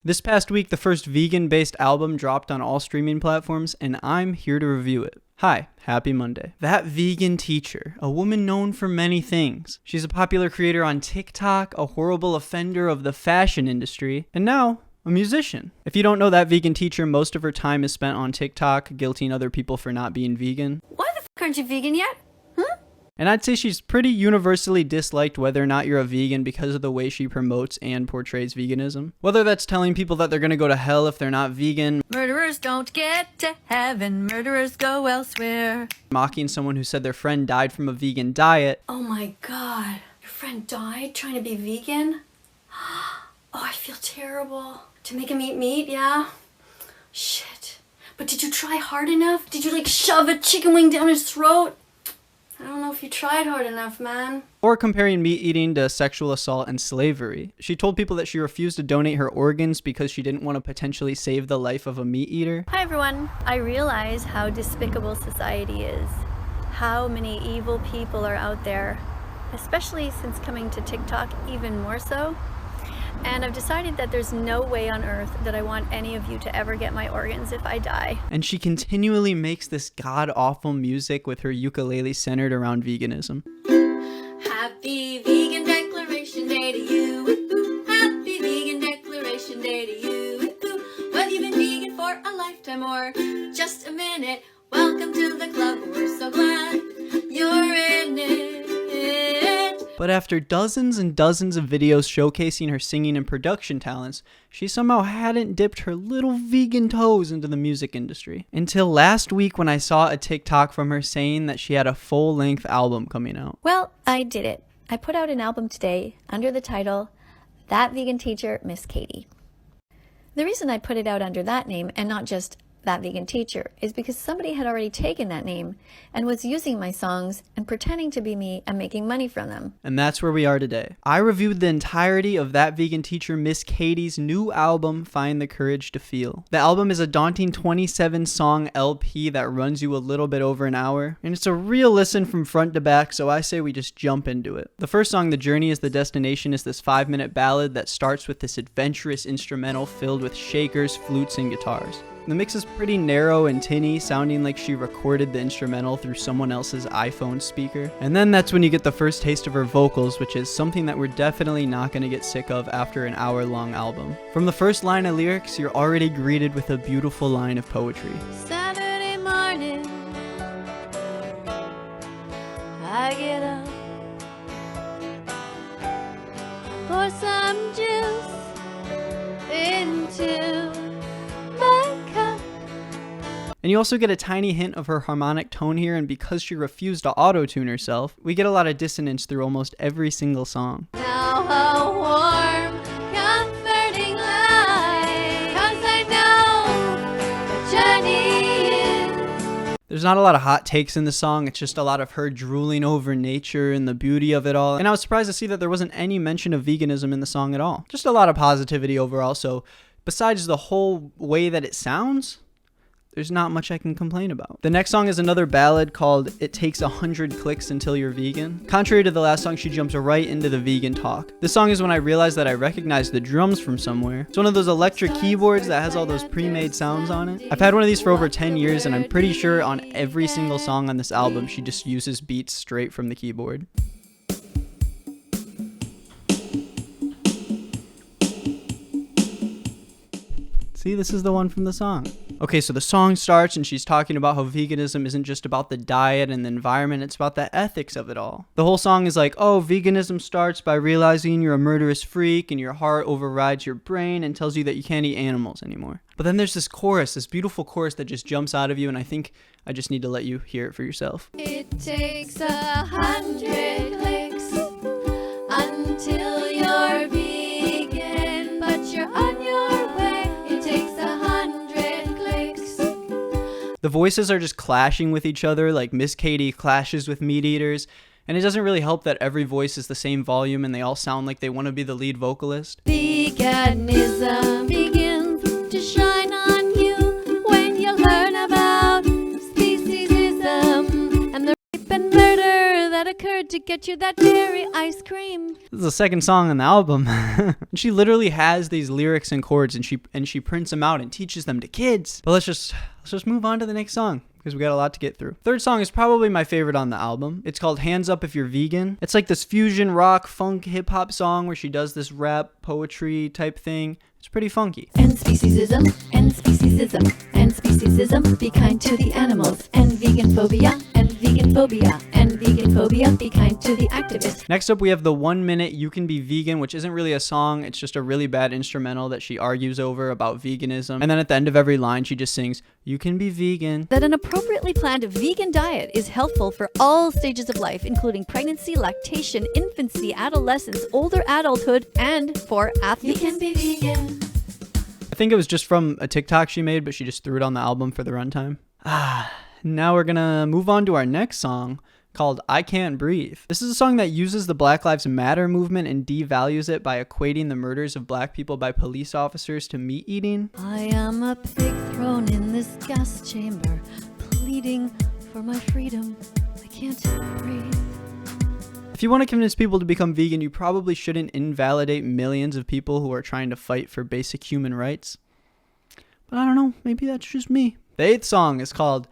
This past week, the first vegan-based album dropped on all streaming platforms, and I'm here to review it. Hi, happy Monday. That Vegan Teacher, a woman known for many things. She's a popular creator on TikTok, a horrible offender of the fashion industry, and now a musician. If you don't know That Vegan Teacher, most of her time is spent on TikTok, guilting other people for not being vegan. Why the f*** aren't you vegan yet? And I'd say she's pretty universally disliked whether or not you're a vegan because of the way she promotes and portrays veganism. Whether that's telling people that they're gonna go to hell if they're not vegan, Murderers don't get to heaven, murderers go elsewhere. mocking someone who said their friend died from a vegan diet, Oh my god, your friend died trying to be vegan? Oh, I feel terrible. To make him eat meat, yeah? Shit. But did you try hard enough? Did you like shove a chicken wing down his throat? I don't know if you tried hard enough, man. or comparing meat eating to sexual assault and slavery. She told people that she refused to donate her organs because she didn't want to potentially save the life of a meat eater. Hi everyone. I realize how despicable society is, how many evil people are out there, especially since coming to TikTok even more so. And I've decided that there's no way on earth that I want any of you to ever get my organs if I die. And she continually makes this god-awful music with her ukulele centered around veganism. Happy Vegan Declaration Day to you. Woo-hoo. Happy Vegan Declaration Day to you. Woo-hoo. Whether you've been vegan for a lifetime or just a minute, welcome to the club. We're so glad you're in it. But after dozens and dozens of videos showcasing her singing and production talents, she somehow hadn't dipped her little vegan toes into the music industry. Until last week when I saw a TikTok from her saying that she had a full-length album coming out. Well, I did it. I put out an album today under the title, That Vegan Teacher, Miss Katie. The reason I put it out under that name and not just That Vegan Teacher is because somebody had already taken that name and was using my songs and pretending to be me and making money from them. And that's where we are today. I reviewed the entirety of That Vegan Teacher Miss Katie's new album, Find the Courage to Feel. The album is a daunting 27-song LP that runs you a little bit over an hour, and it's a real listen from front to back, so I say we just jump into it. The first song, The Journey is the Destination, is this 5-minute ballad that starts with this adventurous instrumental filled with shakers, flutes, and guitars. The mix is pretty narrow and tinny, sounding like she recorded the instrumental through someone else's iPhone speaker. And then that's when you get the first taste of her vocals, which is something that we're definitely not going to get sick of after an hour-long album. From the first line of lyrics, you're already greeted with a beautiful line of poetry. Saturday morning, I get up, pour some juice into my cup. And you also get a tiny hint of her harmonic tone here, and because she refused to auto-tune herself, we get a lot of dissonance through almost every single song. Now a warm, comforting light, 'cause I know the journey is. There's not a lot of hot takes in the song, it's just a lot of her drooling over nature and the beauty of it all. And I was surprised to see that there wasn't any mention of veganism in the song at all. Just a lot of positivity overall, so besides the whole way that it sounds, there's not much I can complain about. The next song is another ballad called It Takes 100 Clicks Until You're Vegan. Contrary to the last song, she jumps right into the vegan talk. This song is when I realized that I recognized the drums from somewhere. It's one of those electric keyboards that has all those pre-made sounds on it. I've had one of these for over 10 years, and I'm pretty sure on every single song on this album, she just uses beats straight from the keyboard. See, this is the one from the song. Okay, so the song starts and she's talking about how veganism isn't just about the diet and the environment, it's about the ethics of it all. The whole song is like, oh, veganism starts by realizing you're a murderous freak and your heart overrides your brain and tells you that you can't eat animals anymore. But then there's this chorus, this beautiful chorus that just jumps out of you, and I think I just need to let you hear it for yourself. It takes 100 clicks until you're vegan, but you're on your way. It takes 100 clicks. The voices are just clashing with each other, like Miss Katie clashes with meat eaters, and it doesn't really help that every voice is the same volume and they all sound like they want to be the lead vocalist. Veganism begins to shine on you when you learn about speciesism and the rape and murder that occurred to get you that dairy ice cream. This is the second song on the album. She literally has these lyrics and chords, and she prints them out and teaches them to kids. But let's just move on to the next song, because we got a lot to get through. Third song is probably my favorite on the album. It's called Hands Up If You're Vegan. It's like this fusion rock, funk, hip hop song where she does this rap, poetry type thing. It's pretty funky. And speciesism, and speciesism, and speciesism, be kind to the animals. And vegan phobia, and vegan phobia, and vegan phobia, be kind to the activists. Next up, we have the 1 minute You Can Be Vegan, which isn't really a song. It's just a really bad instrumental that she argues over about veganism. And then at the end of every line, she just sings, "You can be vegan." That an appropriately planned vegan diet is helpful for all stages of life, including pregnancy, lactation, infancy, adolescence, older adulthood, and for athletes. You can be vegan. I think it was just from a TikTok she made, but she just threw it on the album for the runtime. Now we're gonna move on to our next song called I Can't Breathe. This is a song that uses the Black Lives Matter movement and devalues it by equating the murders of black people by police officers to meat eating. I am a pig thrown in this gas chamber, pleading for my freedom. I can't breathe. If you want to convince people to become vegan, you probably shouldn't invalidate millions of people who are trying to fight for basic human rights. But I don't know, maybe that's just me. The 8th song is called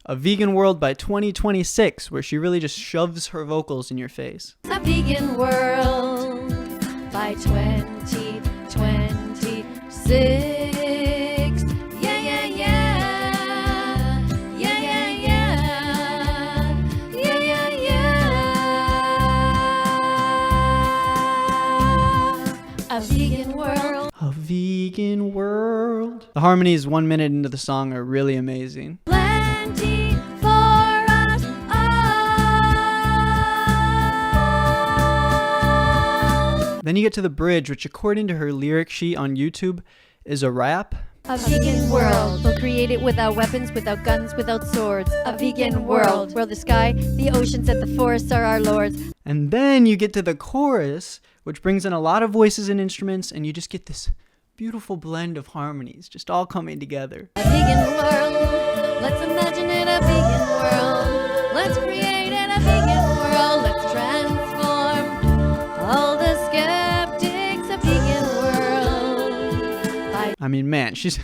A Vegan World by 2026, where she really just shoves her vocals in your face. A vegan world by 2026. Yeah, yeah, yeah. Yeah, yeah, yeah. Yeah, yeah, yeah. A vegan world. A vegan world. The harmonies 1 minute into the song are really amazing. Plenty for us all. Then you get to the bridge, which according to her lyric sheet on YouTube is a rap. A vegan world. We'll create it without weapons, without guns, without swords. A vegan world where the sky, the oceans, and the forests are our lords. And then you get to the chorus, which brings in a lot of voices and instruments, and you just get this beautiful blend of harmonies just all coming together. A vegan world. Let's imagine it a vegan world. Let's create it a vegan world. Let's transform all the skeptics. A vegan world. I mean, man, she's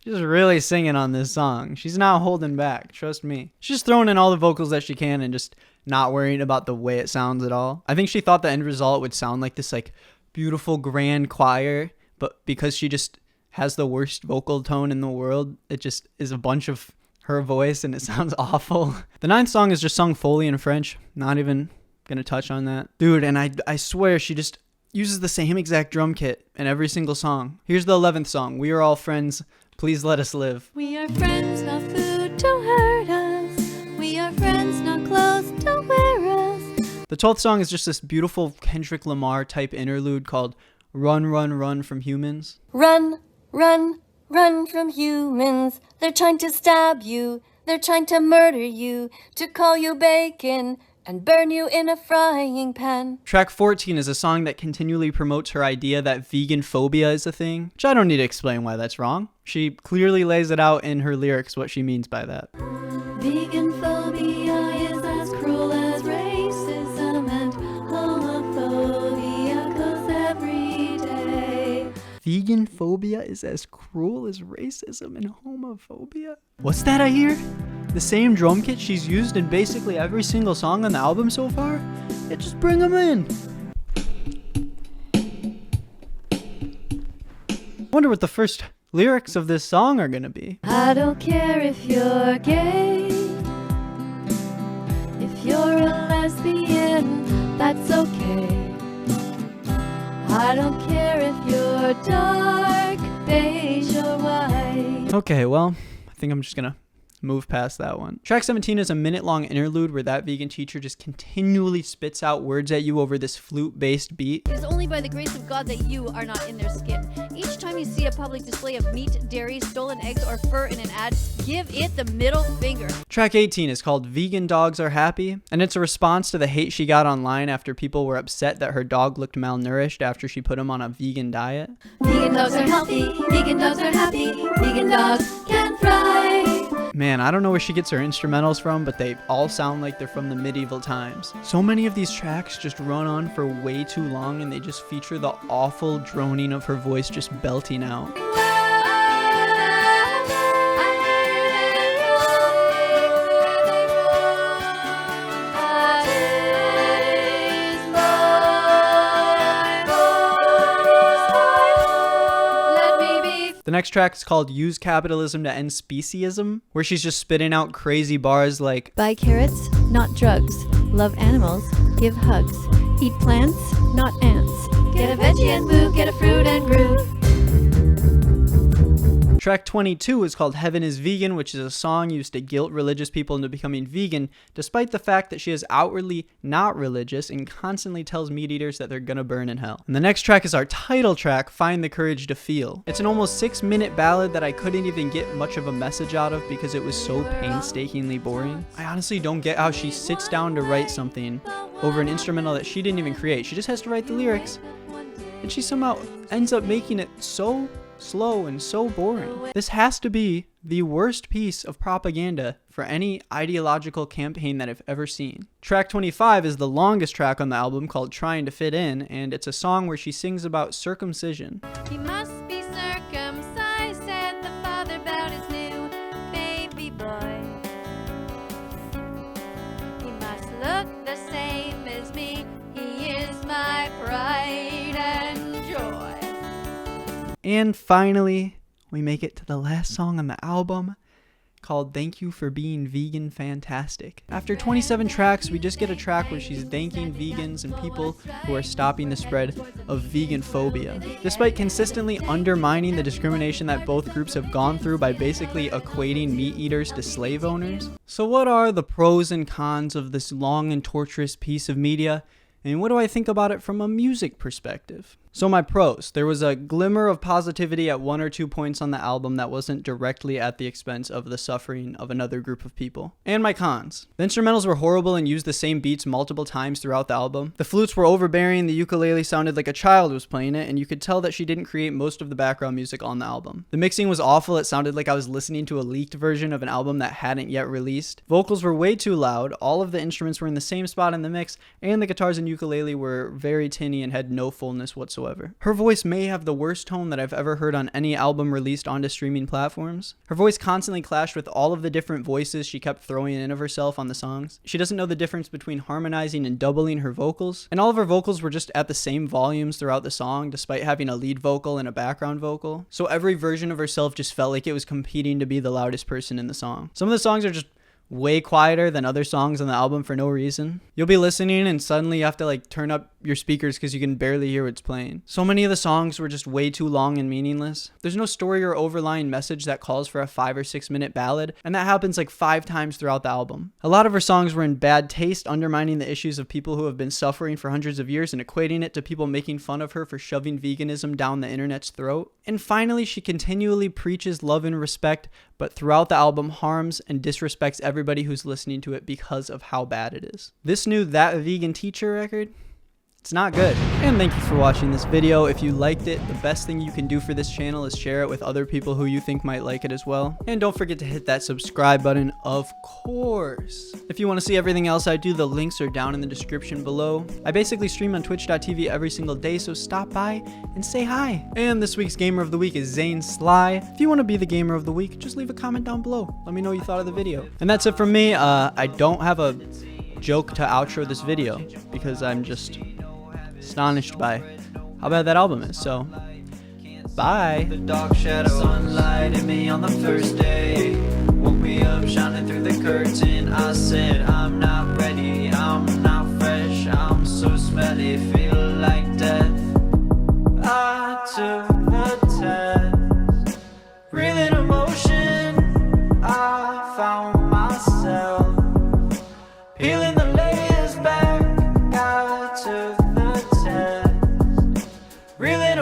really singing on this song. She's not holding back, trust me. She's just throwing in all the vocals that she can and just not worrying about the way it sounds at all. I think she thought the end result would sound like this like beautiful grand choir, but because she just has the worst vocal tone in the world, it just is a bunch of her voice and it sounds awful. The 9th song is just sung fully in French. Not even gonna touch on that. Dude, and I swear she just uses the same exact drum kit in every single song. Here's the 11th song. We are all friends. Please let us live. We are friends, not food, don't hurt us. We are friends, not clothes, don't wear us. The 12th song is just this beautiful Kendrick Lamar type interlude called Run, Run, Run from Humans. Run, run, run from humans. They're trying to stab you. They're trying to murder you, to call you bacon and burn you in a frying pan. Track 14 is a song that continually promotes her idea that vegan phobia is a thing, which I don't need to explain why that's wrong. She clearly lays it out in her lyrics what she means by that. Vegan phobia is as cruel as racism and homophobia goes every day. Vegan phobia is as cruel as racism and homophobia? What's that I hear? The same drum kit she's used in basically every single song on the album so far? Yeah, just bring them in. Wonder what the first lyrics of this song are gonna be. I don't care if you're gay, if you're a lesbian, that's okay. I don't care if you're dark, beige, or white. Okay, well, I think I'm just gonna move past that one. Track 17 is a minute-long interlude where that vegan teacher just continually spits out words at you over this flute-based beat. It is only by the grace of God that you are not in their skin. Each time you see a public display of meat, dairy, stolen eggs, or fur in an ad, give it the middle finger. Track 18 is called Vegan Dogs Are Happy, and it's a response to the hate she got online after people were upset that her dog looked malnourished after she put him on a vegan diet. Vegan dogs are healthy, vegan dogs are happy, vegan dogs can fry. Man, I don't know where she gets her instrumentals from, but they all sound like they're from the medieval times. So many of these tracks just run on for way too long, and they just feature the awful droning of her voice just belting out. The next track is called Use Capitalism to End Speciesism, where she's just spitting out crazy bars like, Buy carrots, not drugs. Love animals, give hugs. Eat plants, not ants. Get a veggie and move, get a fruit and groove. Track 22 is called Heaven is Vegan, which is a song used to guilt religious people into becoming vegan, despite the fact that she is outwardly not religious and constantly tells meat eaters that they're gonna burn in hell. And the next track is our title track, Find the Courage to Feel. It's an almost 6-minute ballad that I couldn't even get much of a message out of because it was so painstakingly boring. I honestly don't get how she sits down to write something over an instrumental that she didn't even create. She just has to write the lyrics, and she somehow ends up making it so slow and so boring. This has to be the worst piece of propaganda for any ideological campaign that I've ever seen. Track 25 is the longest track on the album, called Trying to Fit In, and it's a song where she sings about circumcision. He must be circumcised, said the father about his new baby boy. He must look the same as me, he is my pride and joy. And finally, we make it to the last song on the album, called Thank You for Being Vegan Fantastic. After 27 tracks, we just get a track where she's thanking vegans and people who are stopping the spread of vegan phobia, despite consistently undermining the discrimination that both groups have gone through by basically equating meat eaters to slave owners. So what are the pros and cons of this long and torturous piece of media? And what do I think about it from a music perspective? So my pros, there was a glimmer of positivity at 1 or 2 points on the album that wasn't directly at the expense of the suffering of another group of people. And my cons, the instrumentals were horrible and used the same beats multiple times throughout the album. The flutes were overbearing, the ukulele sounded like a child was playing it, and you could tell that she didn't create most of the background music on the album. The mixing was awful, it sounded like I was listening to a leaked version of an album that hadn't yet released. Vocals were way too loud, all of the instruments were in the same spot in the mix, and the guitars and ukulele were very tinny and had no fullness whatsoever. Her voice may have the worst tone that I've ever heard on any album released onto streaming platforms. Her voice constantly clashed with all of the different voices she kept throwing in of herself on the songs. She doesn't know the difference between harmonizing and doubling her vocals, and all of her vocals were just at the same volumes throughout the song, despite having a lead vocal and a background vocal. So every version of herself just felt like it was competing to be the loudest person in the song. Some of the songs are just way quieter than other songs on the album for no reason. You'll be listening and suddenly you have to turn up your speakers because you can barely hear what's playing. So many of the songs were just way too long and meaningless. There's no story or overlying message that calls for a 5 or 6 minute ballad, and that happens 5 times throughout the album. A lot of her songs were in bad taste, undermining the issues of people who have been suffering for hundreds of years and equating it to people making fun of her for shoving veganism down the internet's throat. And finally, she continually preaches love and respect, but throughout the album harms and disrespects everybody who's listening to it because of how bad it is. This new That Vegan Teacher record, it's not good. And thank you for watching this video. If you liked it, the best thing you can do for this channel is share it with other people who you think might like it as well. And don't forget to hit that subscribe button, of course. If you want to see everything else I do, the links are down in the description below. I basically stream on twitch.tv every single day, so stop by and say hi. And this week's Gamer of the Week is Zane Sly. If you want to be the Gamer of the Week, just leave a comment down below. Let me know what you thought of the video. And that's it from me. I don't have a joke to outro this video because I'm just astonished by how bad that album is. So bye. The dark shadow sunlight hit me on the first day, woke me up shining through the curtain. I said I'm not ready, I'm not fresh, I'm so smelly, feel like death. I took the test, breathing emotion, I found myself peeling the layers back. I took the test, reeling